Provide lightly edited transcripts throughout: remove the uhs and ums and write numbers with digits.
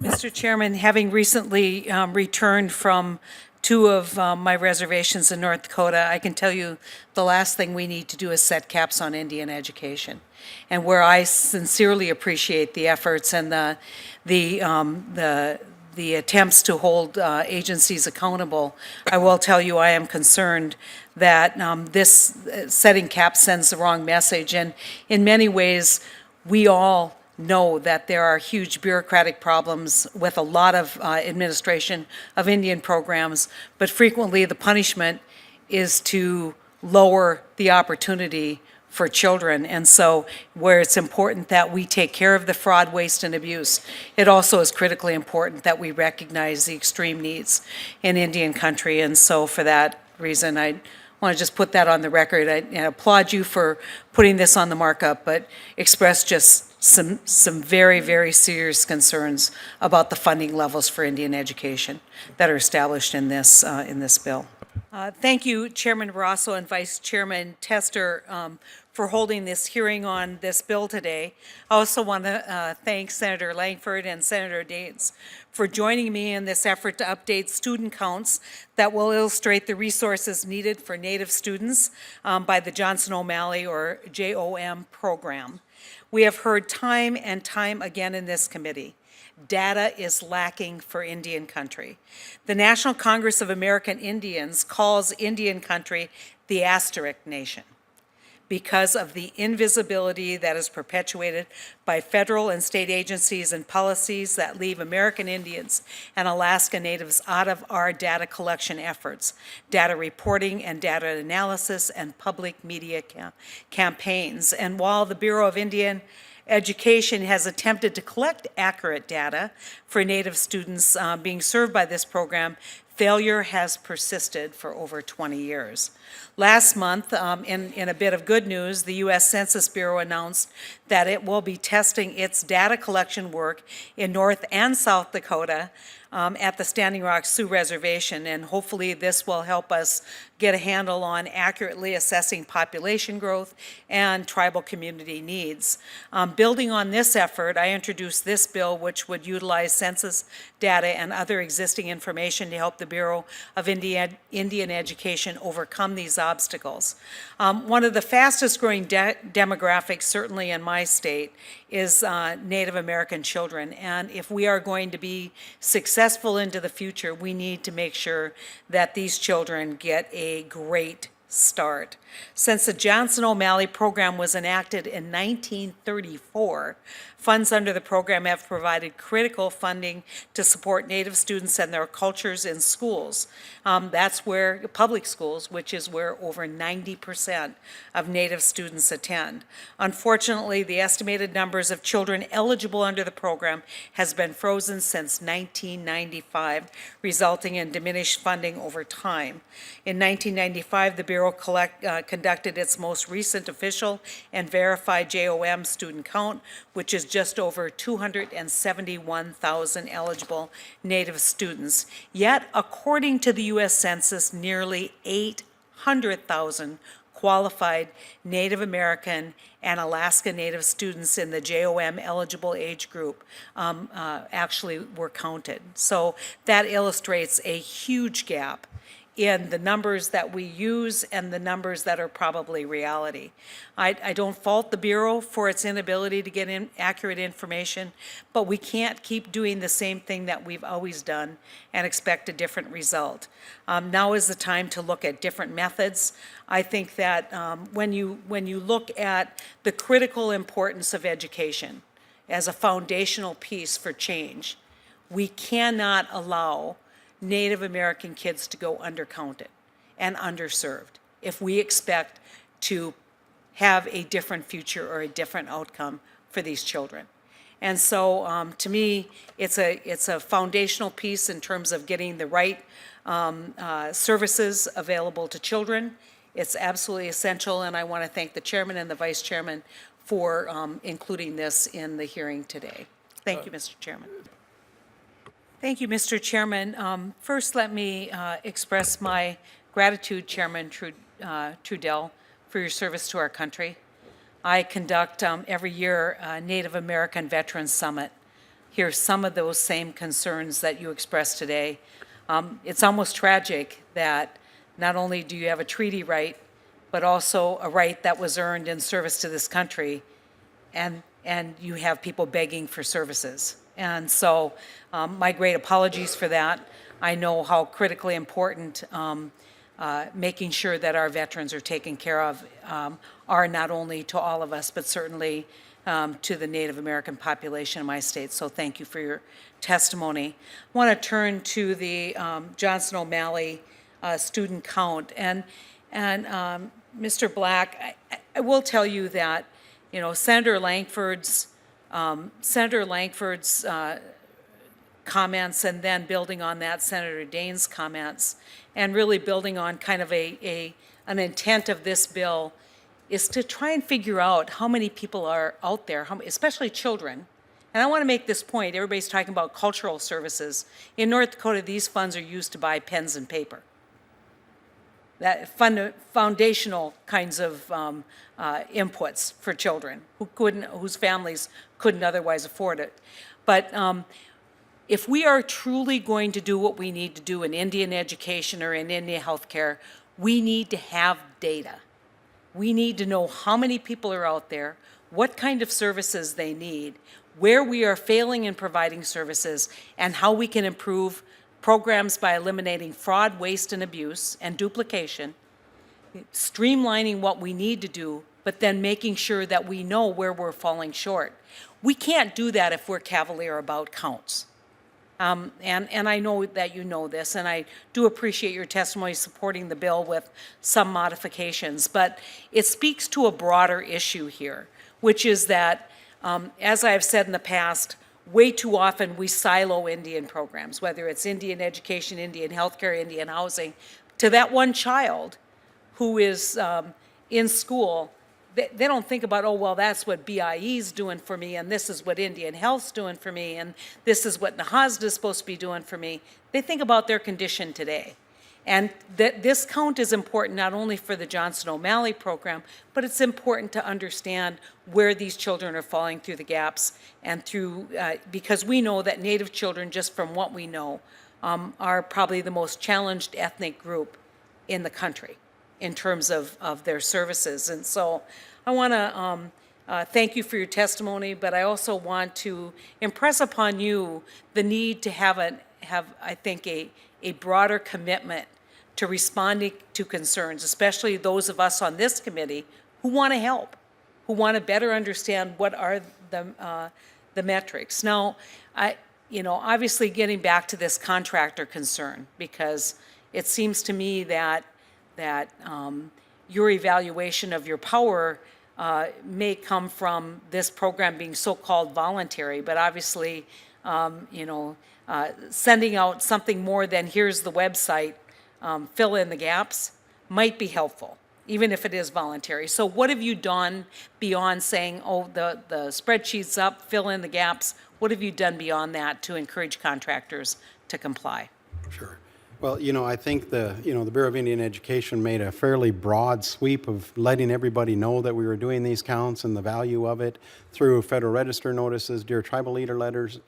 Mr. Chairman, having recently returned from two of my reservations in North Dakota, I can tell you the last thing we need to do is set caps on Indian education. And where I sincerely appreciate the efforts and the attempts to hold agencies accountable, I will tell you I am concerned that this setting caps sends the wrong message. And in many ways, we all know that there are huge bureaucratic problems with a lot of administration of Indian programs, but frequently the punishment is to lower the opportunity for children. And so where it's important that we take care of the fraud, waste, and abuse, it also is critically important that we recognize the extreme needs in Indian country. And so for that reason, I want to just put that on the record. I applaud you for putting this on the markup, but express just some very, very serious concerns about the funding levels for Indian education that are established in this bill. Thank you, Chairman Barrasso and Vice Chairman Tester, for holding this hearing on this bill today. I also want to thank Senator Langford and Senator Daines for joining me in this effort to update student counts that will illustrate the resources needed for Native students by the Johnson O'Malley or JOM program. We have heard time and time again in this committee, data is lacking for Indian country. The National Congress of American Indians calls Indian country the asterisk nation because of the invisibility that is perpetuated by federal and state agencies and policies that leave American Indians and Alaska Natives out of our data collection efforts, data reporting and data analysis and public media campaigns. And while the Bureau of Indian Education has attempted to collect accurate data for Native students being served by this program, failure has persisted for over 20 years. Last month, in a bit of good news, the U.S. Census Bureau announced that it will be testing its data collection work in North and South Dakota at the Standing Rock Sioux Reservation, and hopefully this will help us get a handle on accurately assessing population growth and tribal community needs. Building on this effort, I introduced this bill, which would utilize census data and other existing information to help the Bureau of Indian Education overcome these obstacles. One of the fastest growing demographics, certainly in my state, is Native American children. And if we are going to be successful into the future, we need to make sure that these children get a great start. Since the Johnson O'Malley program was enacted in 1934, funds under the program have provided critical funding to support Native students and their cultures in schools. That's where public schools, which is where over 90% of Native students attend. Unfortunately, the estimated numbers of children eligible under the program has been frozen since 1995, resulting in diminished funding over time. In 1995, the Bureau conducted its most recent official and verified JOM student count, which is just over 271,000 eligible Native students. Yet, according to the U.S. Census, nearly 800,000 qualified Native American and Alaska Native students in the JOM eligible age group actually were counted. So that illustrates a huge gap in the numbers that we use and the numbers that are probably reality. I don't fault the Bureau for its inability to get accurate information, but we can't keep doing the same thing that we've always done and expect a different result. Now is the time to look at different methods. I think that when you look at the critical importance of education as a foundational piece for change, we cannot allow Native American kids to go undercounted and underserved if we expect to have a different future or a different outcome for these children. And so to me, it's a foundational piece in terms of getting the right services available to children. It's absolutely essential, and I want to thank the chairman and the vice chairman for including this in the hearing today. Thank you, Mr. Chairman. Thank you, Mr. Chairman. First, let me express my gratitude, Chairman Trudell, for your service to our country. I conduct every year a Native American Veterans Summit hear some of those same concerns that you expressed today. It's almost tragic that not only do you have a treaty right, but also a right that was earned in service to this country, and you have people begging for services. And so my great apologies for that. I know how critically important making sure that our veterans are taken care of are not only to all of us, but certainly to the Native American population in my state. So thank you for your testimony. I want to turn to the Johnson O'Malley student count. And Mr. Black, I will tell you that, you know, Senator Langford's comments, and then building on that, Senator Daines' comments, and really building on kind of an intent of this bill is to try and figure out how many people are out there, especially children. And I want to make this point. Everybody's talking about cultural services. In North Dakota, these funds are used to buy pens and paper. That foundational kinds of inputs for children whose families couldn't otherwise afford it. But if we are truly going to do what we need to do in Indian education or in Indian healthcare, we need to have data. We need to know how many people are out there, what kind of services they need, where we are failing in providing services, and how we can improve programs by eliminating fraud, waste, and abuse, and duplication, streamlining what we need to do, but then making sure that we know where we're falling short. We can't do that if we're cavalier about counts. And I know that you know this, and I do appreciate your testimony supporting the bill with some modifications, but it speaks to a broader issue here, which is that, as I have said in the past, way too often we silo Indian programs, whether it's Indian education, Indian healthcare, Indian housing, to that one child who is in school. They don't think about, oh, well, that's what BIE's doing for me, and this is what Indian Health's doing for me, and this is what NAHASDA's supposed to be doing for me. They think about their condition today. And this count is important not only for the Johnson O'Malley program, but it's important to understand where these children are falling through the gaps, and through, because we know that Native children, just from what we know, are probably the most challenged ethnic group in the country in terms of their services. And so I want to thank you for your testimony, but I also want to impress upon you the need to have I think, a broader commitment to responding to concerns, especially those of us on this committee who want to help, who want to better understand what are the metrics. Now, obviously getting back to this contractor concern, because it seems to me that your evaluation of your power may come from this program being so-called voluntary, but obviously, sending out something more than here's the website, fill in the gaps, might be helpful, even if it is voluntary. So what have you done beyond saying, oh, the spreadsheet's up, fill in the gaps? What have you done beyond that to encourage contractors to comply? Sure. Well, I think the Bureau of Indian Education made a fairly broad sweep of letting everybody know that we were doing these counts and the value of it through Federal Register notices, Dear Tribal Leader letters,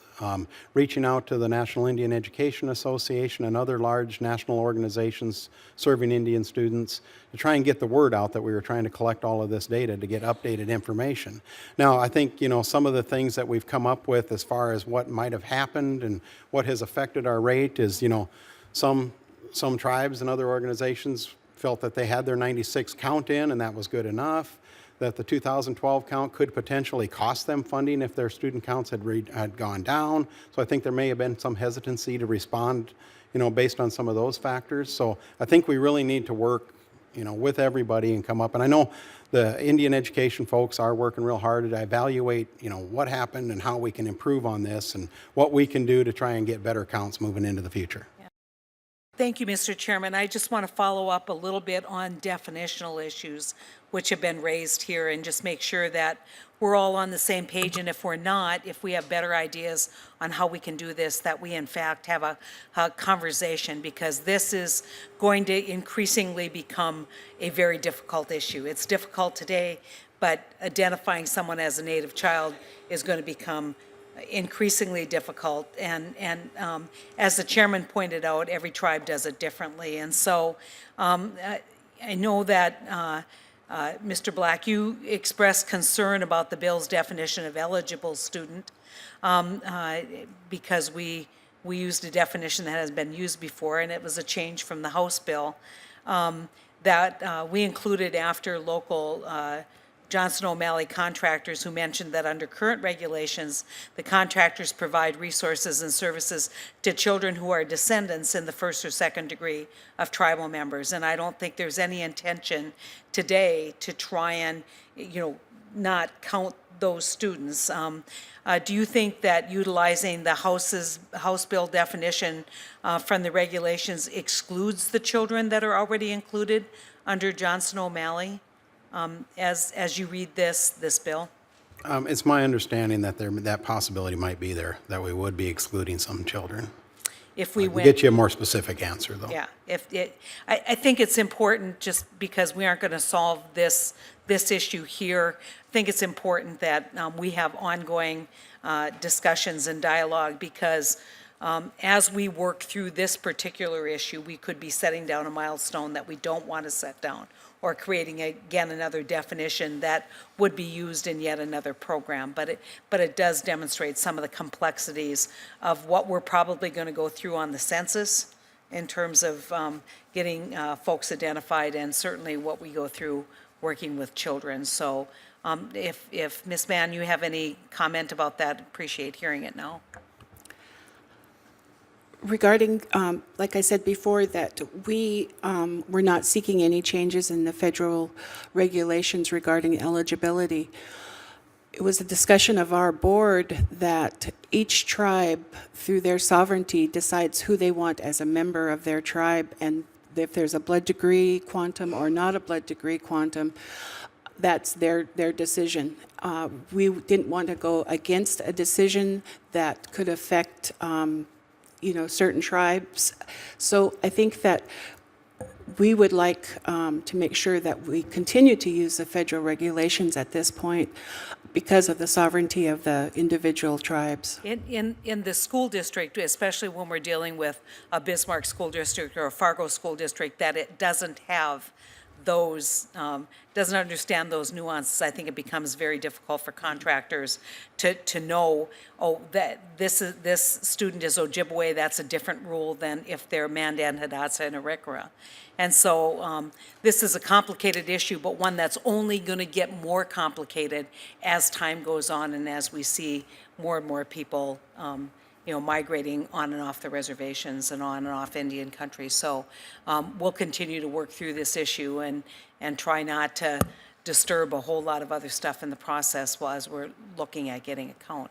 reaching out to the National Indian Education Association and other large national organizations serving Indian students to try and get the word out that we were trying to collect all of this data to get updated information. Now, I think, some of the things that we've come up with as far as what might have happened and what has affected our rate is, some tribes and other organizations felt that they had their 96 count in and that was good enough, that the 2012 count could potentially cost them funding if their student counts had gone down. So I think there may have been some hesitancy to respond, based on some of those factors. So I think we really need to work, with everybody and come up. And I know the Indian education folks are working real hard to evaluate, what happened and how we can improve on this and what we can do to try and get better counts moving into the future. Thank you, Mr. Chairman. I just want to follow up a little bit on definitional issues which have been raised here, and just make sure that we're all on the same page. And if we're not, if we have better ideas on how we can do this, that we in fact have a conversation, because this is going to increasingly become a very difficult issue. It's difficult today, but identifying someone as a Native child is going to become increasingly difficult. And as the chairman pointed out, every tribe does it differently. And so I know that Mr. Black, you expressed concern about the bill's definition of eligible student because we used a definition that has been used before, and it was a change from the House bill that we included after local Johnson O'Malley contractors who mentioned that under current regulations, the contractors provide resources and services to children who are descendants in the first or second degree of tribal members. And I don't think there's any intention today to try and, not count those students. Do you think that utilizing the House bill definition from the regulations excludes the children that are already included under Johnson O'Malley? As you read this bill? It's my understanding that that possibility might be there, that we would be excluding some children. If we I'll went, get you a more specific answer, though. yeah, I think it's important, just because we aren't going to solve this issue here. I think it's important that we have ongoing discussions and dialogue, because as we work through this particular issue, we could be setting down a milestone that we don't want to set down, or creating, again, another definition that would be used in yet another program. But it does demonstrate some of the complexities of what we're probably going to go through on the census in terms of getting folks identified, and certainly what we go through working with children. So if Ms. Mann, you have any comment about that, appreciate hearing it now. Regarding, like I said before, that we were not seeking any changes in the federal regulations regarding eligibility. It was a discussion of our board that each tribe, through their sovereignty, decides who they want as a member of their tribe, and if there's a blood degree quantum or not a blood degree quantum, that's their decision. We didn't want to go against a decision that could affect certain tribes. So I think that we would like to make sure that we continue to use the federal regulations at this point because of the sovereignty of the individual tribes. In the school district, especially when we're dealing with a Bismarck school district or a Fargo school district, that it doesn't have those, doesn't understand those nuances, I think it becomes very difficult for contractors to know, oh, that this student is Ojibwe, that's a different rule than if they're Mandan, Hidatsa, and Arikara. And so this is a complicated issue, but one that's only going to get more complicated as time goes on and as we see more and more people migrating on and off the reservations and on and off Indian country. So we'll continue to work through this issue and try not to disturb a whole lot of other stuff in the process while as we're looking at getting a count.